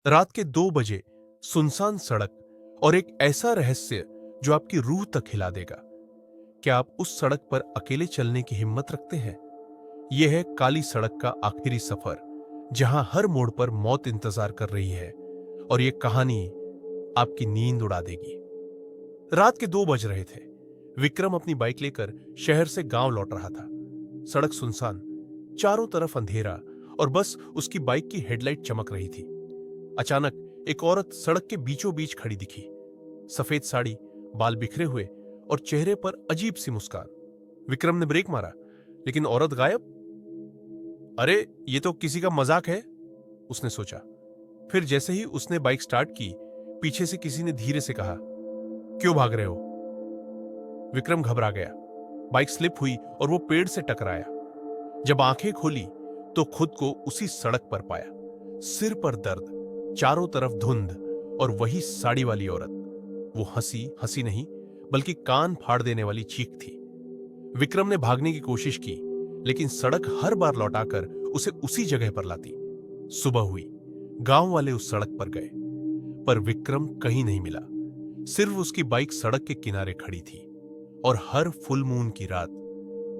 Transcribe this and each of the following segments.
रात के 2 बजे सुनसान सड़क और एक ऐसा रहस्य जो आपकी रूह तक हिला देगा। क्या आप उस सड़क पर अकेले चलने की हिम्मत रखते हैं? यह है काली सड़क का आखिरी सफर, जहां हर मोड़ पर मौत इंतजार कर रही है और यह कहानी आपकी नींद उड़ा देगी। रात के 2 बज रहे थे। विक्रम अपनी बाइक लेकर शहर से गांव लौट रहा था। सड़क सुनसान, चारों तरफ अंधेरा और बस उसकी बाइक की हेडलाइट चमक रही थी। अचानक एक औरत सड़क के बीचों बीच खड़ी दिखी। सफेद साड़ी, बाल बिखरे हुए और चेहरे पर अजीब सी मुस्कान। विक्रम ने ब्रेक मारा, लेकिन औरत गायब। अरे, ये तो किसी का मजाक है, उसने सोचा। फिर जैसे ही उसने बाइक स्टार्ट की, पीछे से किसी ने धीरे से कहा, क्यों भाग रहे हो? विक्रम घबरा गया। बाइक स्लिप हुई और वो पेड़ से टकराया। जब आंखें खोली तो खुद को उसी सड़क पर पाया। सिर पर दर्द, चारों तरफ धुंध और वही साड़ी वाली औरत। वो हंसी हंसी नहीं, बल्कि कान फाड़ देने वाली चीख थी। विक्रम ने भागने की कोशिश की, लेकिन सड़क हर बार लौटाकर उसे उसी जगह पर लाती। सुबह हुई। गांव वाले उस सड़क पर गए, पर विक्रम कहीं नहीं मिला। सिर्फ उसकी बाइक सड़क के किनारे खड़ी थी। और हर फुल मून की रात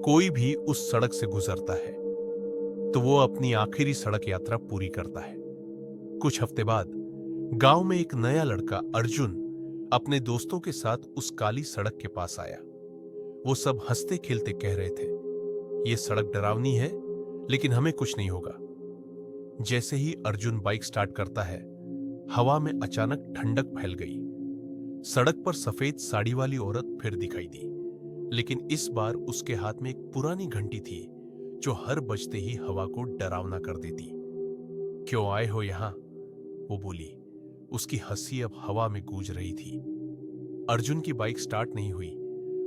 कोई भी उस सड़क से गुजरता है तो वो अपनी आखिरी सड़क यात्रा पूरी करता है। कुछ हफ्ते बाद गांव में एक नया लड़का अर्जुन अपने दोस्तों के साथ उस काली सड़क के पास आया। वो सब हंसते खेलते कह रहे थे, ये सड़क डरावनी है, लेकिन हमें कुछ नहीं होगा। जैसे ही अर्जुन बाइक स्टार्ट करता है, हवा में अचानक ठंडक फैल गई। सड़क पर सफेद साड़ी वाली औरत फिर दिखाई दी, लेकिन इस बार उसके हाथ में एक पुरानी घंटी थी जो हर बजते ही हवा को डरावना कर देती। क्यों आए हो यहां? वो बोली। उसकी हंसी अब हवा में गूंज रही थी। अर्जुन की बाइक स्टार्ट नहीं हुई।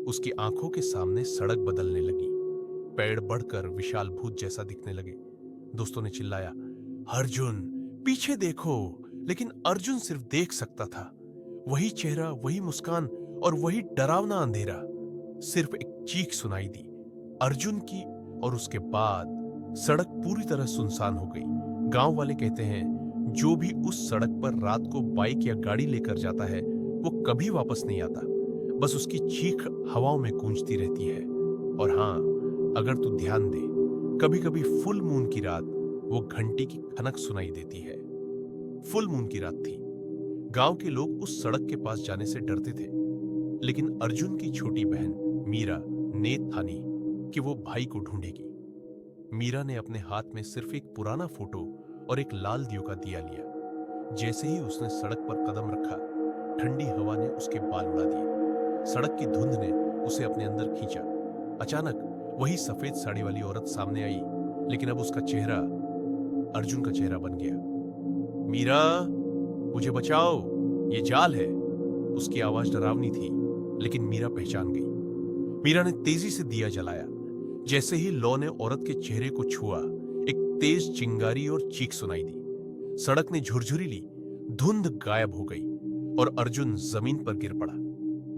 उसकी आंखों के सामने सड़क बदलने लगी। पेड़ बढ़कर विशाल भूत जैसा दिखने लगे। दोस्तों ने चिल्लाया, अर्जुन पीछे देखो। लेकिन अर्जुन सिर्फ देख सकता था। वही चेहरा, वही मुस्कान और वही डरावना अंधेरा। सिर्फ एक चीख सुनाई दी, अर्जुन की, और उसके बाद सड़क पूरी तरह सुनसान हो गई। गांव वाले कहते हैं, जो भी उस सड़क पर रात को बाइक या गाड़ी लेकर जाता है, वो कभी वापस नहीं आता। बस उसकी चीख हवाओं में गूंजती रहती है। और हां, अगर तू ध्यान दे, कभी कभी फुल मून की रात वो घंटी की खनक सुनाई देती है। फुल मून की रात थी। गांव के लोग उस सड़क के पास जाने से डरते थे, लेकिन अर्जुन की छोटी बहन मीरा नेत ठानी कि वो भाई को ढूंढेगी। मीरा ने अपने हाथ में सिर्फ एक पुराना फोटो और एक लाल दियो का दिया लिया। जैसे ही उसने सड़क पर कदम रखा, ठंडी हवा ने उसके बाल उड़ा दिए। सड़क की धुंध ने उसे अपने अंदर खींचा। अचानक वही सफेद साड़ी वाली औरत सामने आई, लेकिन अब उसका चेहरा अर्जुन का चेहरा बन गया। मीरा, मुझे बचाओ, ये जाल है। उसकी आवाज डरावनी थी, लेकिन मीरा पहचान गई। मीरा ने तेजी से दिया जलाया। जैसे ही लौ ने औरत के चेहरे को छुआ, एक तेज चिंगारी और चीख सुनाई दी। सड़क ने झुरझुरी ली, धुंध गायब हो गई और अर्जुन जमीन पर गिर पड़ा,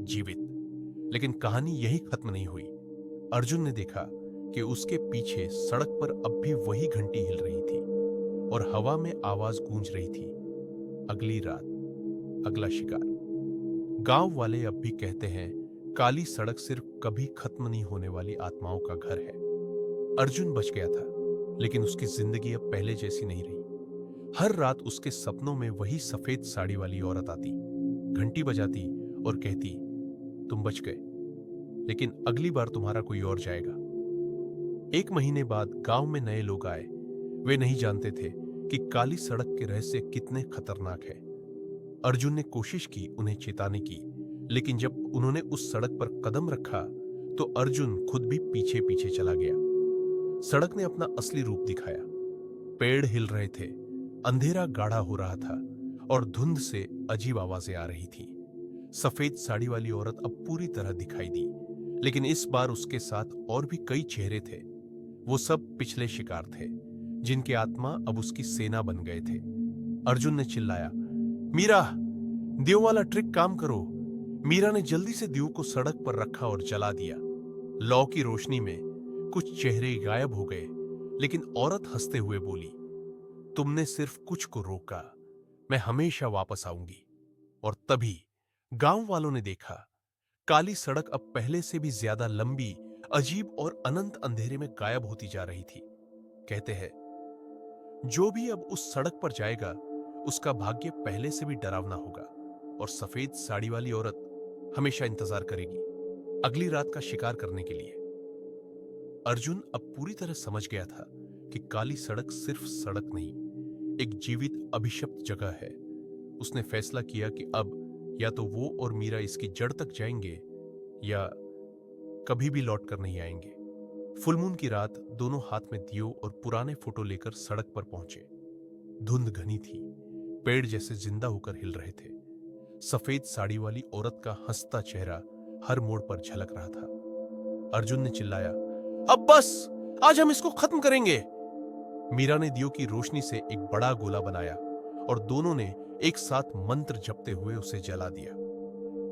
जीवित। लेकिन कहानी यही खत्म नहीं हुई। अर्जुन ने देखा कि उसके पीछे सड़क पर अब भी वही घंटी हिल रही थी और हवा में आवाज गूंज रही थी, अगली रात, अगला शिकार। गांव वाले अब भी कहते हैं, काली सड़क सिर्फ कभी खत्म नहीं होने वाली आत्माओं का घर है। अर्जुन बच गया था, लेकिन उसकी जिंदगी अब पहले जैसी नहीं रही। हर रात उसके सपनों में वही सफेद साड़ी वाली औरत आती, घंटी बजाती और कहती, तुम बच गए, लेकिन अगली बार तुम्हारा कोई और जाएगा। 1 महीने बाद गांव में नए लोग आए। वे नहीं जानते थे कि काली सड़क के रहस्य कितने खतरनाक है। अर्जुन ने कोशिश की उन्हें चेताने की, लेकिन जब उन्होंने उस सड़क पर कदम रखा तो अर्जुन खुद भी पीछे पीछे चला गया। सड़क ने अपना असली रूप दिखाया। पेड़ हिल रहे थे, अंधेरा गाढ़ा हो रहा था और धुंध से अजीब आवाजें आ रही थी। सफेद साड़ी वाली औरत अब पूरी तरह दिखाई दी, लेकिन इस बार उसके साथ और भी कई चेहरे थे। वो सब पिछले शिकार थे, जिनके आत्मा अब उसकी सेना बन गए थे। अर्जुन ने चिल्लाया, मीरा, दियो वाला ट्रिक काम करो। मीरा ने जल्दी से दियो को सड़क पर रखा और जला दिया। लौ की रोशनी में कुछ चेहरे गायब हो गए, लेकिन औरत हंसते हुए बोली, तुमने सिर्फ कुछ को रोका, मैं हमेशा वापस आऊंगी। और तभी गांव वालों ने देखा, काली सड़क अब पहले से भी ज्यादा लंबी, अजीब और अनंत अंधेरे में गायब होती जा रही थी। कहते हैं, जो भी अब उस सड़क पर जाएगा उसका भाग्य पहले से भी डरावना होगा, और सफेद साड़ी वाली औरत हमेशा इंतजार करेगी अगली रात का शिकार करने के लिए। अर्जुन अब पूरी तरह समझ गया था कि काली सड़क सिर्फ सड़क नहीं, एक जीवित अभिशप्त जगह है। उसने फैसला किया कि अब या तो वो और मीरा इसकी जड़ तक जाएंगे या कभी भी लौट कर नहीं आएंगे। फुल मून की रात दोनों हाथ में दियो और पुराने फोटो लेकर सड़क पर पहुंचे। धुंध घनी थी, पेड़ जैसे जिंदा होकर हिल रहे थे। सफेद साड़ी वाली औरत का हंसता चेहरा हर मोड़ पर झलक रहा था। अर्जुन ने चिल्लाया, अब बस, आज हम इसको खत्म करेंगे। मीरा ने दियो की रोशनी से एक बड़ा गोला बनाया और दोनों ने एक साथ मंत्र जपते हुए उसे जला दिया।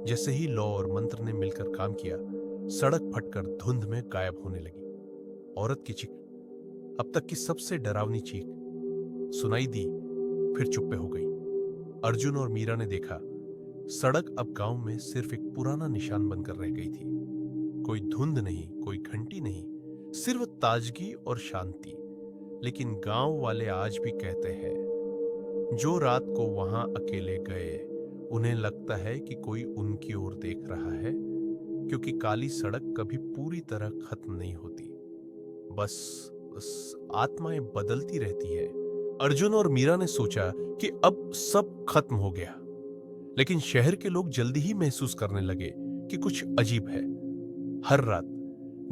जैसे ही लौ और मंत्र ने मिलकर काम किया, सड़क फटकर धुंध में गायब होने लगी। औरत की चीख, अब तक की सबसे डरावनी चीख, सुनाई दी, फिर चुप्पे हो गई। अर्जुन और मीरा ने देखा, सड़क अब गांव में सिर्फ एक पुराना निशान बनकर रह गई थी। कोई धुंध नहीं, कोई घंटी नहीं, सिर्फ ताजगी और शांति। लेकिन गांव वाले आज भी कहते हैं, जो रात को वहां अकेले गए उन्हें लगता है कि कोई उनकी ओर देख रहा है, क्योंकि काली सड़क कभी पूरी तरह खत्म नहीं होती, बस आत्माएं बदलती रहती है। अर्जुन और मीरा ने सोचा कि अब सब खत्म हो गया, लेकिन शहर के लोग जल्दी ही महसूस करने लगे कि कुछ अजीब है। हर रात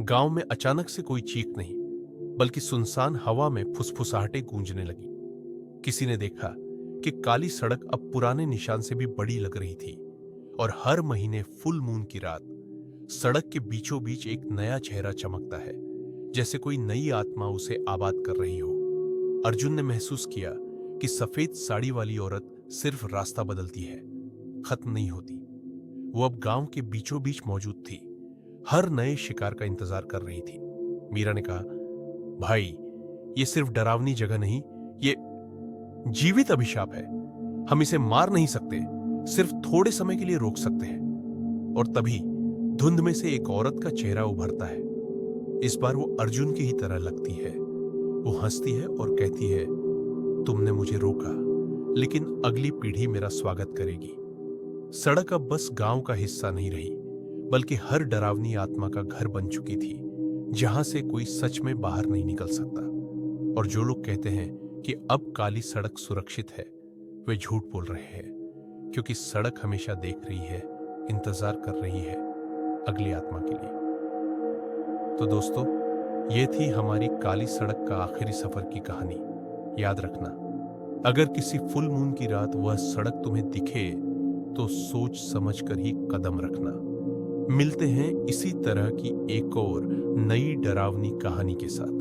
गांव में अचानक से कोई चीख नहीं, बल्कि सुनसान हवा में फुसफुसाहटें गूंजने लगी। किसी ने देखा कि काली सड़क अब पुराने निशान से भी बड़ी लग रही थी, और हर महीने फुल मून की रात सड़क के बीचों बीच एक नया चेहरा चमकता है, जैसे कोई नई आत्मा उसे आबाद कर रही हो। अर्जुन ने महसूस किया कि सफेद साड़ी वाली औरत सिर्फ रास्ता बदलती है, खत्म नहीं होती। वो अब गांव के बीचों बीच मौजूद थी, हर नए शिकार का इंतजार कर रही थी। मीरा ने कहा, भाई, ये सिर्फ डरावनी जगह नहीं, ये जीवित अभिशाप है। हम इसे मार नहीं सकते, सिर्फ थोड़े समय के लिए रोक सकते हैं। और तभी धुंध में से एक औरत का चेहरा उभरता है। इस बार वो अर्जुन की ही तरह लगती है। वो हंसती है और कहती है, तुमने मुझे रोका, लेकिन अगली पीढ़ी मेरा स्वागत करेगी। सड़क अब बस गांव का हिस्सा नहीं रही, बल्कि हर डरावनी आत्मा का घर बन चुकी थी, जहां से कोई सच में बाहर नहीं निकल सकता। और जो लोग कहते हैं कि अब काली सड़क सुरक्षित है, वे झूठ बोल रहे हैं, क्योंकि सड़क हमेशा देख रही है, इंतजार कर रही है अगली आत्मा के लिए। तो दोस्तों, ये थी हमारी काली सड़क का आखिरी सफर की कहानी। याद रखना, अगर किसी फुल मून की रात वह सड़क तुम्हें दिखे तो सोच समझ कर ही कदम रखना। मिलते हैं इसी तरह की एक और नई डरावनी कहानी के साथ।